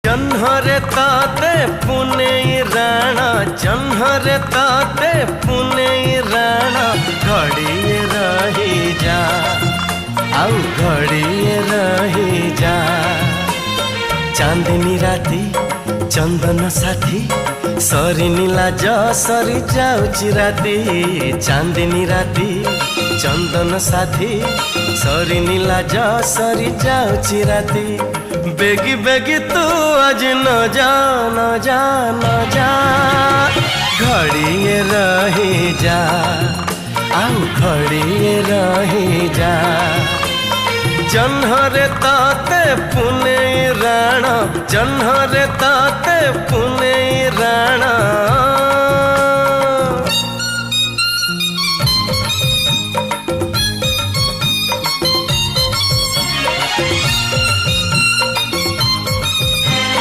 जन्हरे ताते पुने राणा जन्हरे ताते पुने राणा घड़िए रही जा आउ घड़िए रही जा। चांदनी राती चंदन साथी सरी लाज सरी जाऊची राती। चांदनी राती चंदन साथी सरी लाज सरी जाऊची राती। बेगी बेगी तू आज न जा न जा न जा घड़िए रही जा आउ घड़िए रही जा। जन्हरे ताते पुने राणा जन्हरे ताते पुने राणा